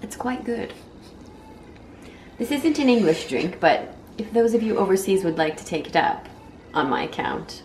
It's quite good. This isn't an English drink, but if those of you overseas would like to take it up on my account,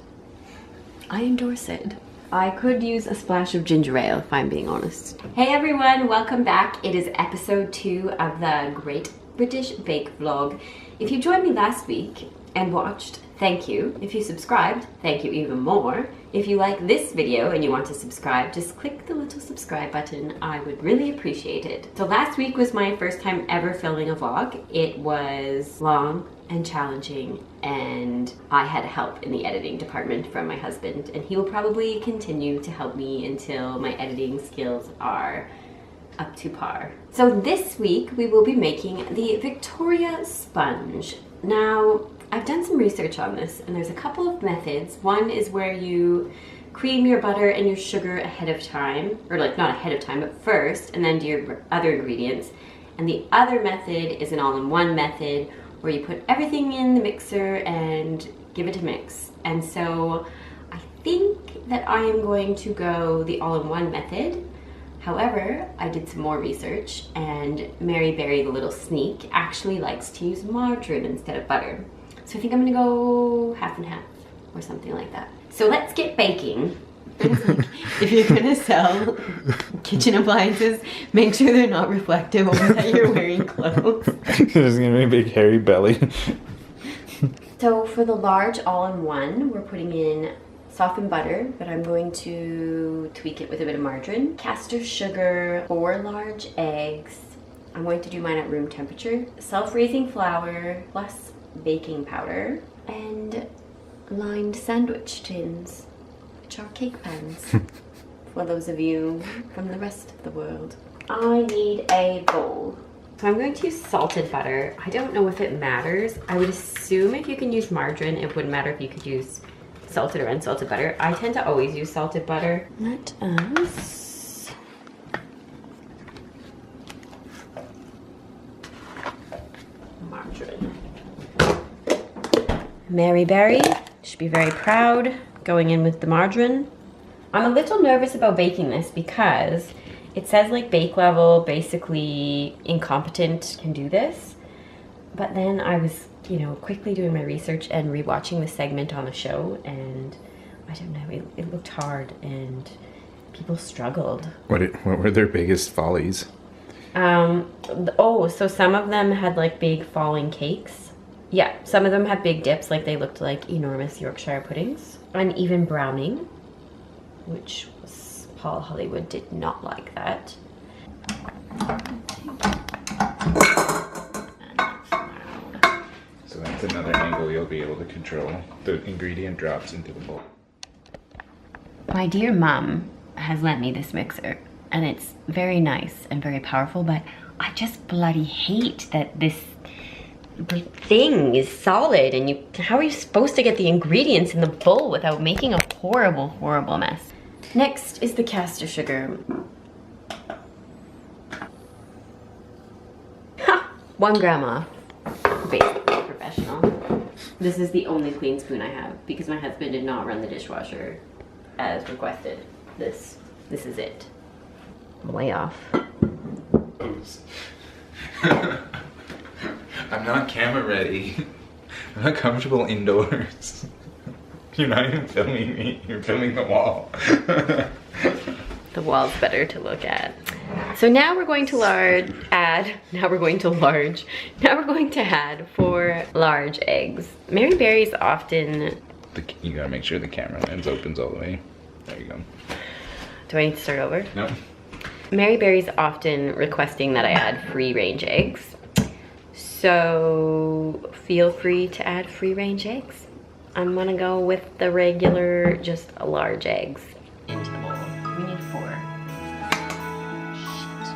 I endorse it. I could use a splash of ginger ale if I'm being honest. Hey everyone, welcome back. It is episode 2 of the Great British Bake Vlog. If you joined me last week and watched, thank you. If you subscribed, thank you even more. If you like this video and you want to subscribe, just click the little subscribe button. I would really appreciate it. So last week was my first time ever filming a vlog. It was long and challenging, and I had help in the editing department from my husband, and he will probably continue to help me until my editing skills are up to par. So this week we will be making the Victoria sponge. Now, I've done some research on this, and there's a couple of methods. One is where you cream your butter and your sugar ahead of time, or like not ahead of time, but first, and then do your other ingredients. And the other method is an all-in-one method where you put everything in the mixer and give it a mix. And so I think that I am going to go the all-in-one method. However, I did some more research, and Mary Berry, the little sneak, actually likes to use margarine instead of butter. So I think I'm gonna go half and half or something like that. So let's get baking. If you're gonna sell kitchen appliances, make sure they're not reflective or that you're wearing clothes. There's gonna be a big hairy belly. So for the large all-in-one, we're putting in softened butter, but I'm going to tweak it with a bit of margarine, castor sugar, 4 large eggs. I'm going to do mine at room temperature, self-raising flour, plus baking powder, and lined sandwich tins, which are cake pans, for those of you from the rest of the world. I need a bowl. So I'm going to use salted butter. I don't know if it matters. I would assume if you can use margarine, it wouldn't matter if you could use salted or unsalted butter. I tend to always use salted butter. Let us margarine. Mary Berry should be very proud going in with the margarine. I'm a little nervous about baking this because it says like bake level, basically incompetent can do this. But then I was, quickly doing my research and rewatching the segment on the show, and I don't know, it looked hard and people struggled. What were their biggest follies? So some of them had like big falling cakes. Yeah, some of them had big dips, like they looked like enormous Yorkshire puddings. Uneven browning, which was, Paul Hollywood did not like that. So that's another angle you'll be able to control. The ingredient drops into the bowl. My dear mum has lent me this mixer, and it's very nice and very powerful, but I just bloody hate that this thing is solid, and how are you supposed to get the ingredients in the bowl without making a horrible, horrible mess? Next is the castor sugar. Ha! 1 gram off. Basically professional. This is the only clean spoon I have because my husband did not run the dishwasher as requested. This is it. I'm way off. Oops. I'm not camera ready. I'm not comfortable indoors. You're not even filming me, you're filming the wall. The wall's better to look at. So now we're going to add 4 large eggs. Mary Berry's often... You gotta make sure the camera lens opens all the way. There you go. Do I need to start over? No. Mary Berry's often requesting that I add free-range eggs. So feel free to add free-range eggs. I'm gonna go with the regular, just large eggs into the bowl. We need 4. Shit.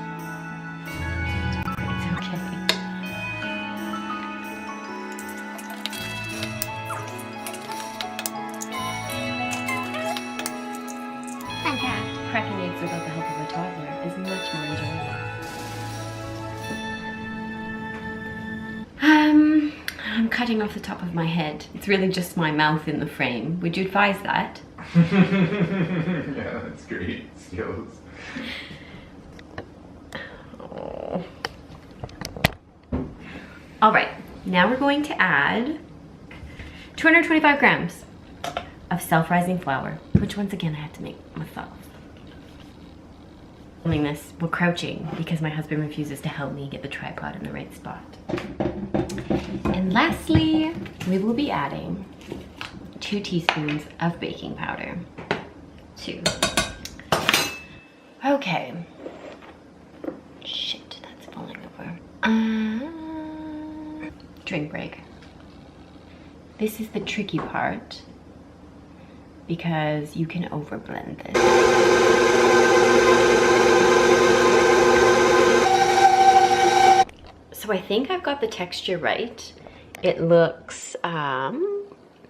It's okay. fact, cracking eggs without the help of a toddler is much more enjoyable. I'm cutting off the top of my head. It's really just my mouth in the frame. Would you advise that? Yeah, that's great skills. Oh. All right, now we're going to add 225 grams of self-rising flour, which once again I have to make myself. Filming this while crouching because my husband refuses to help me get the tripod in the right spot. And lastly, we will be adding 2 teaspoons of baking powder. 2. Okay. Shit, that's falling over. Drink break. This is the tricky part because you can overblend this. So I think I've got the texture right. It looks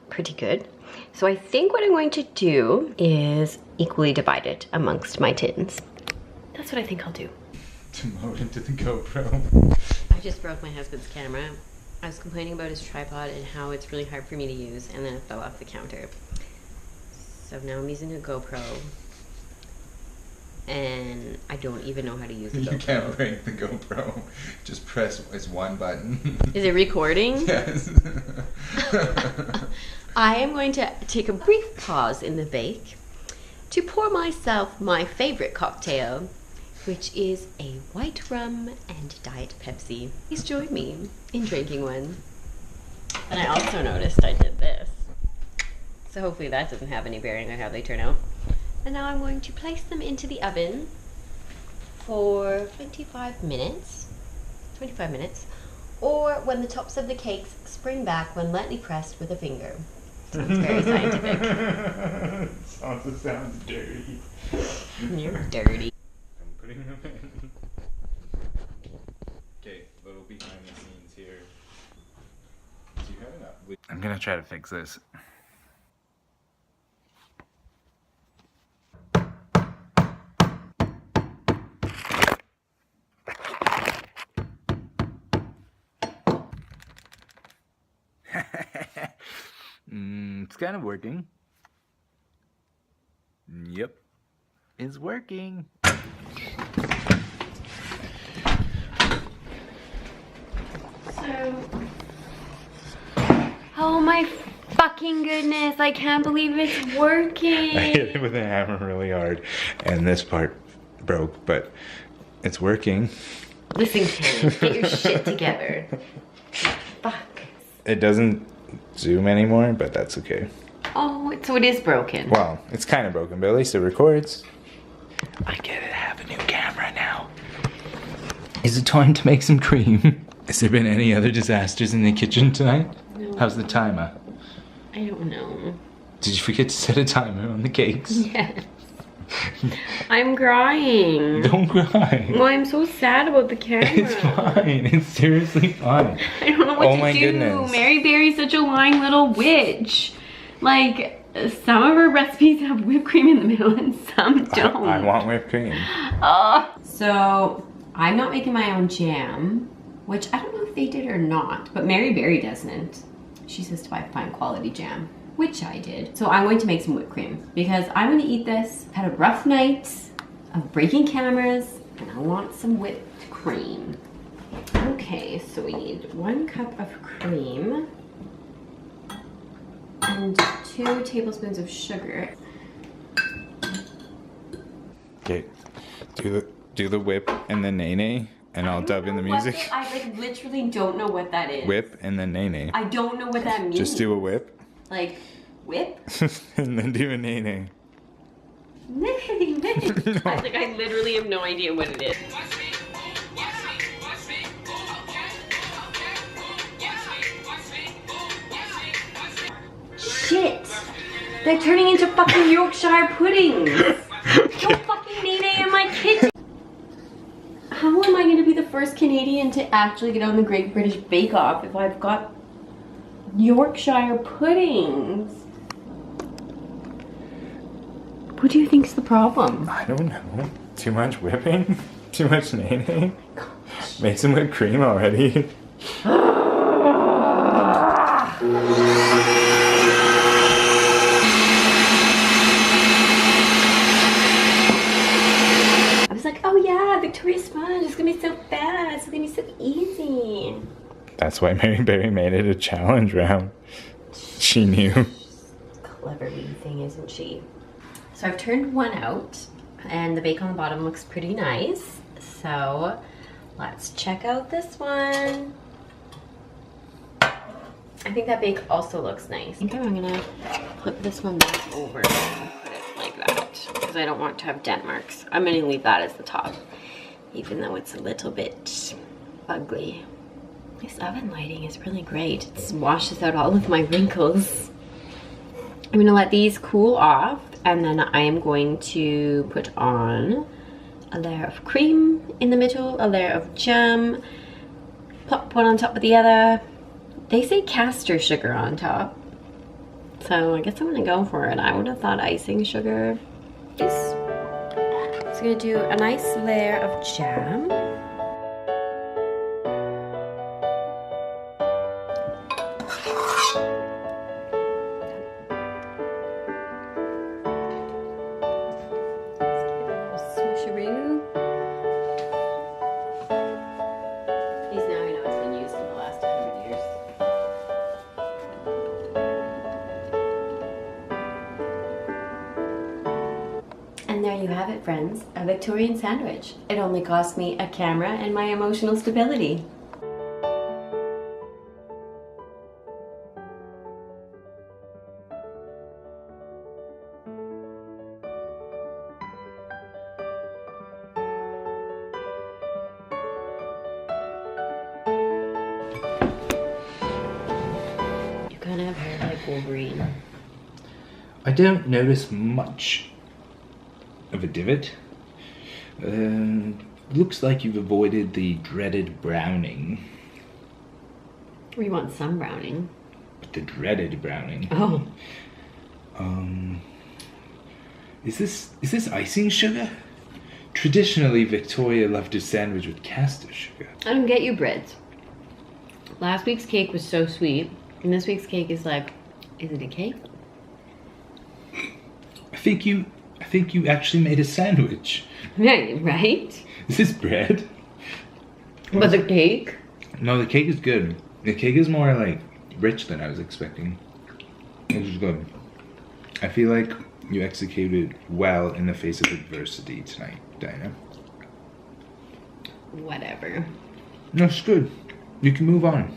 pretty good. So I think what I'm going to do is equally divide it amongst my tins. That's what I think I'll do. To mode into the GoPro. I just broke my husband's camera. I was complaining about his tripod and how it's really hard for me to use, and then it fell off the counter. So now I'm using a GoPro, and I don't even know how to use the GoPro. You can't break the GoPro. Just press this one button. Is it recording? Yes. I am going to take a brief pause in the bake to pour myself my favorite cocktail, which is a white rum and Diet Pepsi. Please join me in drinking one. And I also noticed I did this. So hopefully that doesn't have any bearing on how they turn out. And now I'm going to place them into the oven for 25 minutes. 25 minutes. Or when the tops of the cakes spring back when lightly pressed with a finger. Sounds very scientific. Also sounds dirty. You're dirty. I'm putting them in. Okay, little behind the scenes here. Do you have enough? I'm gonna try to fix this. It's kind of working. Yep, it's working. So, oh my fucking goodness, I can't believe it's working. I hit it with a hammer really hard, and this part broke, but it's working. Listen, Ken, get your shit together. Fuck. It doesn't zoom anymore, but that's okay. Oh, so it is broken. Well, it's kind of broken, but at least it records. I get it, I have a new camera now. Is it time to make some cream? Has there been any other disasters in the kitchen tonight? No. How's the timer? I don't know. Did you forget to set a timer on the cakes? Yes. I'm crying. Don't cry. Well, I'm so sad about the camera. It's fine. It's seriously fine. I don't know what to do. Goodness. Mary Berry's such a lying little witch. Like, some of her recipes have whipped cream in the middle and some don't. I want whipped cream. So, I'm not making my own jam, which I don't know if they did or not, but Mary Berry doesn't. She says to buy fine quality jam, which I did. So I'm going to make some whipped cream because I'm going to eat this. Had a rough night of breaking cameras and I want some whipped cream. Okay, so we need 1 cup of cream and 2 tablespoons of sugar. Okay, do the whip and the nay-nay, and I'll dub in the music. I like literally don't know what that is. Whip and then nay-nay. I don't know what that means. Just do a whip. Like, whip? And then do a nay-nay. Nay. I literally have no idea what it is. Shit! They're turning into fucking Yorkshire puddings! No fucking nay-nay in my kitchen! How am I going to be the first Canadian to actually get on the Great British Bake Off if I've got Yorkshire puddings? What do you think's the problem? I don't know. Too much whipping? Too much nay-nay? Make some whipped cream already. I was like, oh yeah, Victoria's Sponge. It's gonna be so fast. It's gonna be so easy. That's why Mary Berry made it a challenge round. She knew. Clever wee thing, isn't she? So I've turned one out, and the bake on the bottom looks pretty nice. So let's check out this one. I think that bake also looks nice. I think I'm gonna flip this one back over and put it like that because I don't want to have dent marks. I'm gonna leave that as the top, even though it's a little bit ugly. This oven lighting is really great. It washes out all of my wrinkles. I'm gonna let these cool off, and then I am going to put on a layer of cream in the middle, a layer of jam, pop one on top of the other. They say castor sugar on top, so I guess I'm gonna go for it. I would have thought icing sugar. So I'm gonna do a nice layer of jam. Swisheroo. These now I know it's been used in the last 100 years. And there you have it, friends, a Victorian sandwich. It only cost me a camera and my emotional stability. You kind of have hair like Wolverine. I don't notice much of a divot. Looks like you've avoided the dreaded browning. We want some browning. The dreaded browning. Oh. Is this icing sugar? Traditionally, Victoria loved her sandwich with castor sugar. I don't get you, breads. Last week's cake was so sweet, and this week's cake is like, is it a cake? I think you actually made a sandwich. Yeah, right? Is this bread? But the cake? No, the cake is good. The cake is more like rich than I was expecting. This is good. I feel like you executed well in the face of adversity tonight, Dinah. Whatever. No, it's good. You can move on.